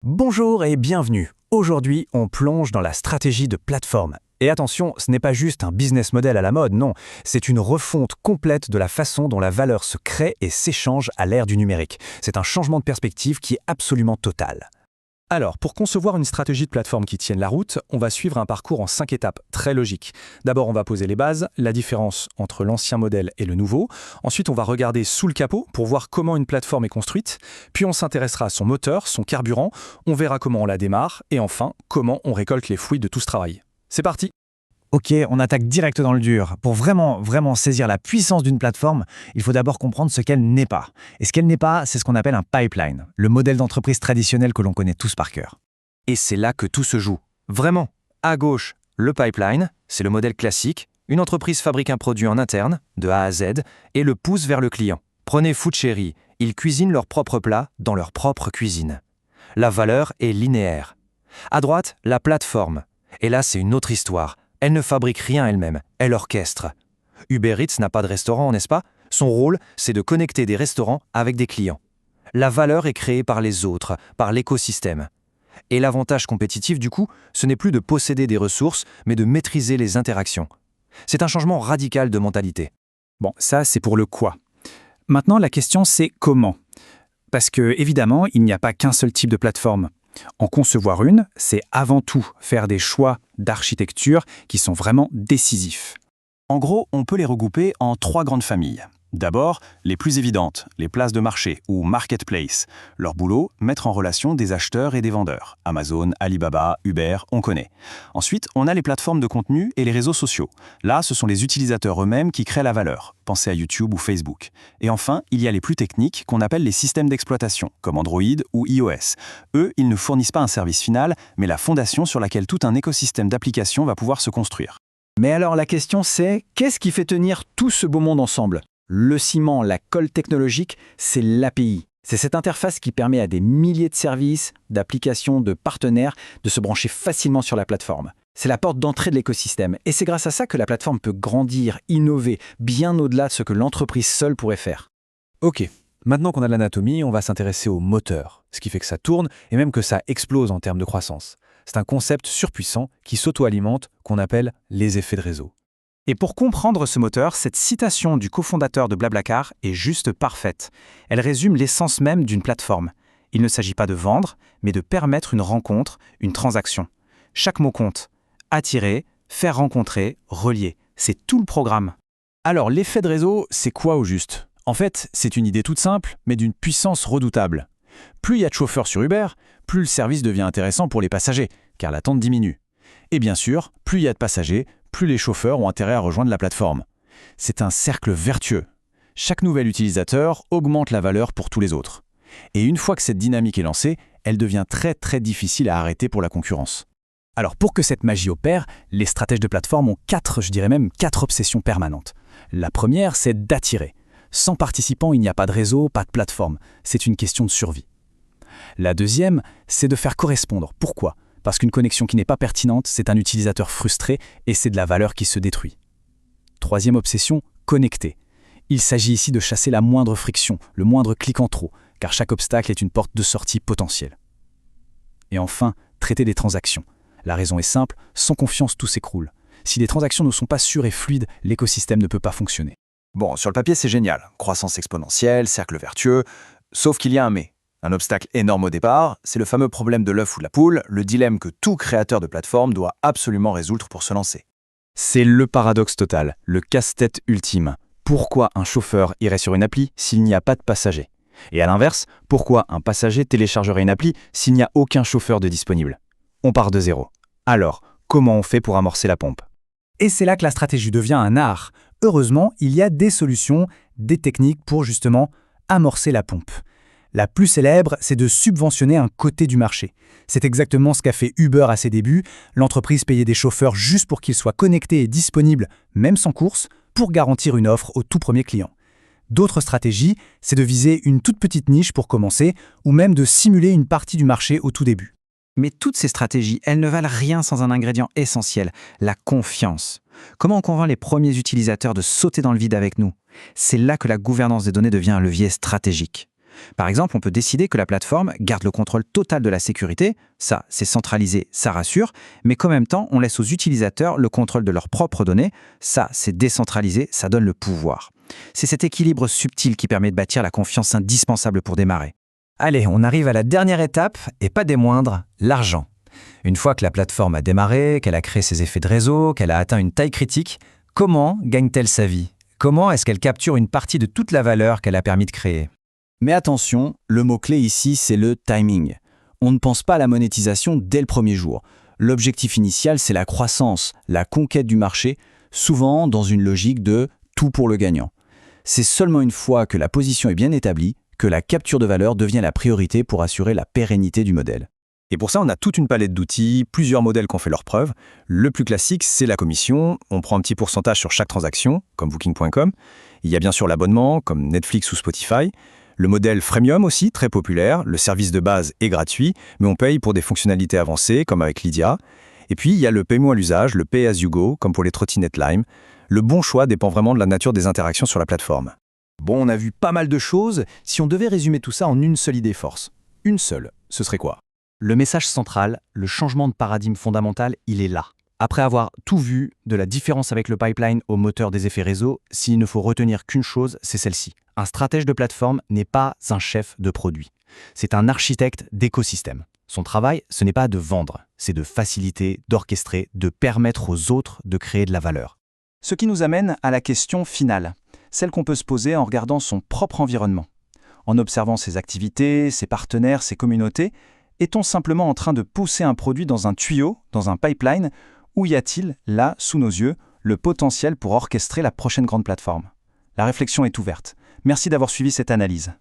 Bonjour et bienvenue. Aujourd'hui, on plonge dans la stratégie de plateforme. Et attention, ce n'est pas juste un business model à la mode, non. C'est une refonte complète de la façon dont la valeur se crée et s'échange à l'ère du numérique. C'est un changement de perspective qui est absolument total. Alors, pour concevoir une stratégie de plateforme qui tienne la route, on va suivre un parcours en 5 étapes, très logique. D'abord, on va poser les bases, la différence entre l'ancien modèle et le nouveau. Ensuite, on va regarder sous le capot pour voir comment une plateforme est construite. Puis on s'intéressera à son moteur, son carburant, on verra comment on la démarre, et enfin, comment on récolte les fruits de tout ce travail. C'est parti! Ok, on attaque direct dans le dur. Pour vraiment saisir la puissance d'une plateforme, il faut d'abord comprendre ce qu'elle n'est pas. Et ce qu'elle n'est pas, c'est ce qu'on appelle un pipeline, le modèle d'entreprise traditionnel que l'on connaît tous par cœur. Et c'est là que tout se joue. Vraiment. À gauche, le pipeline, c'est le modèle classique. Une entreprise fabrique un produit en interne, de A à Z, et le pousse vers le client. Prenez Food Cherry, ils cuisinent leurs propres plats dans leur propre cuisine. La valeur est linéaire. À droite, la plateforme. Et là, c'est une autre histoire. Elle ne fabrique rien elle-même, elle orchestre. Uber Eats n'a pas de restaurant, n'est-ce pas? Son rôle, c'est de connecter des restaurants avec des clients. La valeur est créée par les autres, par l'écosystème. Et l'avantage compétitif, du coup, ce n'est plus de posséder des ressources, mais de maîtriser les interactions. C'est un changement radical de mentalité. Bon, ça, c'est pour le quoi. Maintenant, la question, c'est comment. Parce que, évidemment, il n'y a pas qu'un seul type de plateforme. En concevoir une, c'est avant tout faire des choix d'architecture qui sont vraiment décisifs. En gros, on peut les regrouper en 3 grandes familles. D'abord, les plus évidentes, les places de marché ou marketplace. Leur boulot, mettre en relation des acheteurs et des vendeurs. Amazon, Alibaba, Uber, on connaît. Ensuite, on a les plateformes de contenu et les réseaux sociaux. Là, ce sont les utilisateurs eux-mêmes qui créent la valeur. Pensez à YouTube ou Facebook. Et enfin, il y a les plus techniques qu'on appelle les systèmes d'exploitation, comme Android ou iOS. Eux, ils ne fournissent pas un service final, mais la fondation sur laquelle tout un écosystème d'applications va pouvoir se construire. Mais alors la question c'est, qu'est-ce qui fait tenir tout ce beau monde ensemble? Le ciment, la colle technologique, c'est l'API. C'est cette interface qui permet à des milliers de services, d'applications, de partenaires de se brancher facilement sur la plateforme. C'est la porte d'entrée de l'écosystème. Et c'est grâce à ça que la plateforme peut grandir, innover, bien au-delà de ce que l'entreprise seule pourrait faire. Ok, maintenant qu'on a de l'anatomie, on va s'intéresser au moteur, ce qui fait que ça tourne et même que ça explose en termes de croissance. C'est un concept surpuissant qui s'auto-alimente, qu'on appelle les effets de réseau. Et pour comprendre ce moteur, cette citation du cofondateur de Blablacar est juste parfaite. Elle résume l'essence même d'une plateforme. Il ne s'agit pas de vendre, mais de permettre une rencontre, une transaction. Chaque mot compte. Attirer, faire rencontrer, relier. C'est tout le programme. Alors, l'effet de réseau, c'est quoi au juste? En fait, c'est une idée toute simple, mais d'une puissance redoutable. Plus il y a de chauffeurs sur Uber, plus le service devient intéressant pour les passagers, car l'attente diminue. Et bien sûr, plus il y a de passagers, plus les chauffeurs ont intérêt à rejoindre la plateforme. C'est un cercle vertueux. Chaque nouvel utilisateur augmente la valeur pour tous les autres. Et une fois que cette dynamique est lancée, elle devient très difficile à arrêter pour la concurrence. Alors pour que cette magie opère, les stratèges de plateforme ont 4 obsessions permanentes. La première, c'est d'attirer. Sans participants, il n'y a pas de réseau, pas de plateforme. C'est une question de survie. La deuxième, c'est de faire correspondre. Pourquoi ? Parce qu'une connexion qui n'est pas pertinente, c'est un utilisateur frustré et c'est de la valeur qui se détruit. Troisième obsession, connecter. Il s'agit ici de chasser la moindre friction, le moindre clic en trop, car chaque obstacle est une porte de sortie potentielle. Et enfin, traiter des transactions. La raison est simple, sans confiance, tout s'écroule. Si les transactions ne sont pas sûres et fluides, l'écosystème ne peut pas fonctionner. Bon, sur le papier, c'est génial. Croissance exponentielle, cercle vertueux. Sauf qu'il y a un mais. Un obstacle énorme au départ, c'est le fameux problème de l'œuf ou de la poule, le dilemme que tout créateur de plateforme doit absolument résoudre pour se lancer. C'est le paradoxe total, le casse-tête ultime. Pourquoi un chauffeur irait sur une appli s'il n'y a pas de passager? Et à l'inverse, pourquoi un passager téléchargerait une appli s'il n'y a aucun chauffeur de disponible? On part de zéro. Alors, comment on fait pour amorcer la pompe? Et c'est là que la stratégie devient un art. Heureusement, il y a des solutions, des techniques pour justement amorcer la pompe. La plus célèbre, c'est de subventionner un côté du marché. C'est exactement ce qu'a fait Uber à ses débuts. L'entreprise payait des chauffeurs juste pour qu'ils soient connectés et disponibles, même sans course, pour garantir une offre au tout premier client. D'autres stratégies, c'est de viser une toute petite niche pour commencer, ou même de simuler une partie du marché au tout début. Mais toutes ces stratégies, elles ne valent rien sans un ingrédient essentiel, la confiance. Comment on convainc les premiers utilisateurs de sauter dans le vide avec nous? C'est là que la gouvernance des données devient un levier stratégique. Par exemple, on peut décider que la plateforme garde le contrôle total de la sécurité, ça c'est centralisé, ça rassure, mais qu'en même temps on laisse aux utilisateurs le contrôle de leurs propres données, ça c'est décentralisé, ça donne le pouvoir. C'est cet équilibre subtil qui permet de bâtir la confiance indispensable pour démarrer. Allez, on arrive à la dernière étape, et pas des moindres, l'argent. Une fois que la plateforme a démarré, qu'elle a créé ses effets de réseau, qu'elle a atteint une taille critique, comment gagne-t-elle sa vie? Comment est-ce qu'elle capture une partie de toute la valeur qu'elle a permis de créer? Mais attention, le mot-clé ici, c'est le timing. On ne pense pas à la monétisation dès le premier jour. L'objectif initial, c'est la croissance, la conquête du marché, souvent dans une logique de tout pour le gagnant. C'est seulement une fois que la position est bien établie que la capture de valeur devient la priorité pour assurer la pérennité du modèle. Et pour ça, on a toute une palette d'outils, plusieurs modèles qui ont fait leurs preuves. Le plus classique, c'est la commission. On prend un petit pourcentage sur chaque transaction, comme Booking.com. Il y a bien sûr l'abonnement, comme Netflix ou Spotify. Le modèle freemium aussi, très populaire. Le service de base est gratuit, mais on paye pour des fonctionnalités avancées, comme avec Lydia. Et puis, il y a le paiement à l'usage, le Pay as you go, comme pour les trottinettes Lime. Le bon choix dépend vraiment de la nature des interactions sur la plateforme. Bon, on a vu pas mal de choses. Si on devait résumer tout ça en une seule idée force, une seule, ce serait quoi? Le message central, le changement de paradigme fondamental, il est là. Après avoir tout vu, de la différence avec le pipeline au moteur des effets réseau, s'il ne faut retenir qu'une chose, c'est celle-ci. Un stratège de plateforme n'est pas un chef de produit. C'est un architecte d'écosystème. Son travail, ce n'est pas de vendre, c'est de faciliter, d'orchestrer, de permettre aux autres de créer de la valeur. Ce qui nous amène à la question finale, celle qu'on peut se poser en regardant son propre environnement. En observant ses activités, ses partenaires, ses communautés, est-on simplement en train de pousser un produit dans un tuyau, dans un pipeline, ou y a-t-il, là, sous nos yeux, le potentiel pour orchestrer la prochaine grande plateforme? La réflexion est ouverte. Merci d'avoir suivi cette analyse.